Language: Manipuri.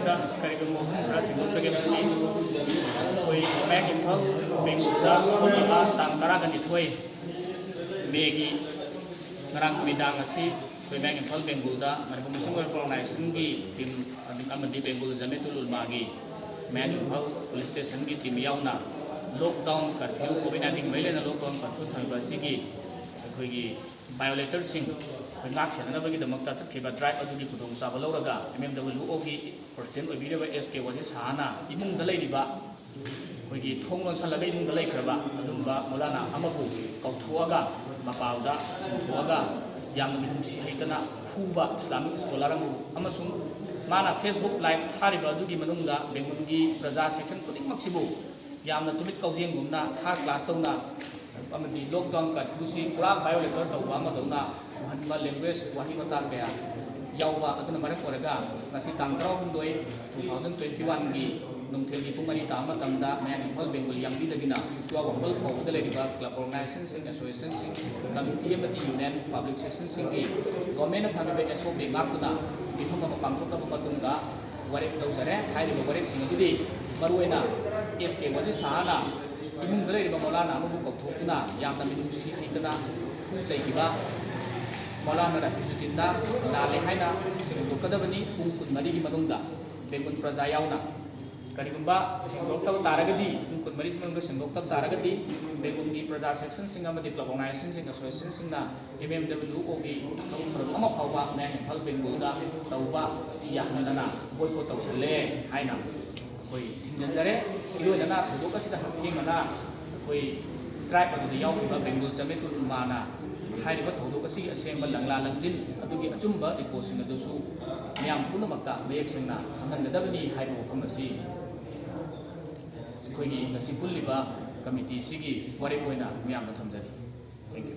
ꯃꯊꯛꯇ ꯀꯔꯤꯒꯨꯝꯕ ꯈꯔ ꯁꯦꯝꯗꯣꯛꯆꯒꯦ ꯑꯩꯈꯣꯏ ꯃꯌꯥꯡ ꯏꯝꯐꯥꯜ ꯕꯦꯡꯒꯂꯨꯔꯨꯗ ꯊꯣꯛꯂꯤꯕ ꯇꯥꯡ 12 ꯃꯦꯒꯤ ꯉꯔꯥꯡ ꯅꯨꯃꯤꯗꯥꯡ ꯑꯁꯤ ꯑꯩꯈꯣꯏ ꯃꯌꯥꯡ ꯏꯝꯐꯥꯜ ꯕꯦꯡꯒꯂꯨꯔꯨꯗ ꯃꯅꯤꯄꯨꯔ ꯃꯨꯁꯂꯤꯝ ꯋꯦꯜꯐꯤꯌꯔ ꯑꯣꯔꯒꯅꯥꯏꯖꯦꯁꯟꯒꯤ ꯇꯤꯝ ꯑꯃꯗꯤ ꯕꯦꯡꯒꯂꯨꯔꯨ ꯖꯃꯤꯌꯥꯇꯨꯜ ꯎꯂꯃꯥꯒꯤ ꯃꯌꯥꯡ ꯏꯝꯐꯥꯜ ꯄꯨꯂꯤꯁ ꯁ꯭ꯇꯦꯁꯟꯒꯤ ꯇꯤꯝ ꯌꯥꯎꯅ ꯂꯣꯛꯗꯥꯎꯟ ꯀꯔꯐ꯭ꯌꯨ ꯀꯣꯚꯤꯗ-19 ꯃꯔꯤ ꯂꯩꯅꯕ ꯂꯣꯛꯗꯥꯎꯟ ꯀꯔꯐ꯭ꯌꯨ ꯊꯝꯕ ꯑꯁꯤꯒꯤ ꯑꯩꯈꯣꯏꯒꯤ ꯚꯥꯏꯑꯣꯂꯦꯇꯔꯁꯤꯡ ꯑꯩꯈꯣꯏ ꯉꯥꯛ ꯁꯦꯟꯅꯅꯕꯒꯤꯗꯃꯛꯇ ꯆꯠꯈꯤꯕ ꯗ꯭ꯔꯥꯏꯕ ꯑꯗꯨꯒꯤ ꯈꯨꯗꯣꯡꯆꯥꯕ ꯂꯧꯔꯒ MMWOꯒꯤ ꯄ꯭ꯔꯁꯤꯗꯦꯟꯠ ꯑꯣꯏꯕꯤꯔꯤꯕ GOVT ꯁꯍꯥꯅ ꯏꯃꯨꯡꯗ ꯂꯩꯔꯤꯕ ꯑꯩꯈꯣꯏꯒꯤ ꯊꯣꯡ ꯂꯣꯟꯁꯜꯂꯒ ꯏꯃꯨꯡꯗ ꯂꯩꯈ꯭ꯔꯕ ꯑꯗꯨꯒꯨꯝꯕ ꯃꯣꯂꯥꯅ ꯑꯃꯕꯨ ꯀꯧꯊꯣꯛꯑꯒ ꯃꯄꯥꯎꯗ ꯆꯤꯡꯊꯣꯛꯑꯒ ꯌꯥꯝꯅ ꯃꯤꯅꯨꯡꯁꯤ ꯍꯩꯇꯅ ꯐꯨꯕ ꯏꯁꯂꯥꯃꯤꯛ ꯁ꯭ꯀꯣꯂꯔ ꯑꯃꯁꯨꯡ ꯃꯥꯅ ꯐꯦꯁꯕꯨꯛ ꯂꯥꯏꯚ ꯊꯥꯔꯤꯕ ꯑꯗꯨꯒꯤ ꯃꯅꯨꯡꯗ ꯕꯦꯡꯒꯂꯨꯔꯨꯒꯤ ꯄ꯭ꯔꯖꯥ ꯁꯦꯛꯁꯟ ꯈꯨꯗꯤꯡꯃꯛꯁꯤꯕꯨ ꯌꯥꯝꯅ ꯇꯨꯃꯤꯠ ꯀꯥꯎꯖꯦꯡꯒꯨꯝꯅ ꯊꯥꯔ ꯀ꯭ꯂꯥꯁ ꯇꯧꯅ ꯑꯃꯗꯤ ꯂꯣꯛꯗꯥꯎꯟ ꯀꯔꯐ꯭ꯌꯨꯁꯤ ꯄꯨꯔꯥ ꯚꯥꯏꯑꯣꯂꯦꯇꯔ ꯇꯧꯕ ꯑꯃꯗꯧꯅ ꯎꯍꯟꯕ ꯂꯦꯡꯒ꯭ꯋꯦꯖ ꯋꯥꯍꯩ ꯋꯥꯇꯥ ꯀꯌꯥ ꯌꯥꯎꯕ ꯑꯗꯨꯅ ꯃꯔꯝ ꯑꯣꯏꯔꯒ ꯉꯁꯤ ꯇꯥꯡ 16 2021ꯒꯤ ꯅꯨꯡꯊꯤꯜꯒꯤ ꯄꯨꯡ 2 ꯇꯥꯕ ꯃꯇꯝꯗ ꯃꯌꯥꯡ ꯏꯝꯐꯥꯜ ꯕꯦꯡꯒꯣꯜ ꯌꯥꯡꯕꯤꯗꯒꯤꯅ ꯋꯥꯡꯕꯜ ꯐꯥꯎꯕꯗ ꯂꯩꯔꯤꯕ ꯀ꯭ꯂꯕ ꯑꯣꯔꯒꯅꯥꯏꯖꯦꯁꯟꯁꯤꯡ ꯑꯦꯁꯣꯁꯤꯌꯦꯁꯟꯁꯤꯡ ꯀꯝꯃꯤꯇꯤ ꯑꯃꯗꯤ ꯌꯨꯅꯤꯌꯟ ꯄꯕ꯭ꯂꯤꯛ ꯁꯦꯛꯁꯟꯁꯤꯡꯒꯤ ꯒꯣꯔꯃꯦꯟꯠꯅ ꯊꯝꯃꯤꯕ SOP ꯉꯥꯛꯇꯨꯅ ꯃꯤꯐꯝ ꯑꯃ ꯄꯥꯡꯊꯣꯛꯂꯕ ꯃꯇꯨꯡꯗ ꯋꯥꯔꯦꯞ ꯂꯧꯖꯔꯦ ꯍꯥꯏꯔꯤꯕ ꯋꯥꯔꯦꯞꯁꯤꯡ ꯑꯗꯨꯗꯤ ꯃꯔꯨꯑꯣꯏꯅ GOVT ꯁꯍꯥꯅ इमुंग मौलाना कौथोक्तुना यामना मिनुंसी हैतना फुजैगिबा मौलाना हिजुदिना नाले हाइना सिंगदोकदबनी पुंग 14 की मनुंगदा बेंगुल प्रजा यावना करिगुंबा सिंगदोक्तब तारगदी पुंग 14 की मनुंगदा सिंगदोक्तब तारगदी बेंगुल की प्रजा सेक्शन सिंग अमदि क्लब ऑर्गेनाइजेशन सिंग एसोसिएशन सिंगना MMWO की थरम अमा फावबा मैं इम्फाल बेंगुलदा तौबा याहनना बोयकॉट तौसले हाइना कोई हिंजरे इरोदना थोदोकसिदा हथेंगना कोई ट्राइब अदुदा यावबा बेंगुल जमेतुल उलमाना हाइरिबा थोदोकसि असेंबा लंगला लंजिन अदुगी अचुंबा रिपोर्टिंग अदुसु मियाम पुनमक्ता मयेक सेंगना हंगनगदबनी हाइबा वफम असि कोई नसी पुल्लिबा कमिटी सिगी वारेप ओइना मियाम थमजरी थैंक यू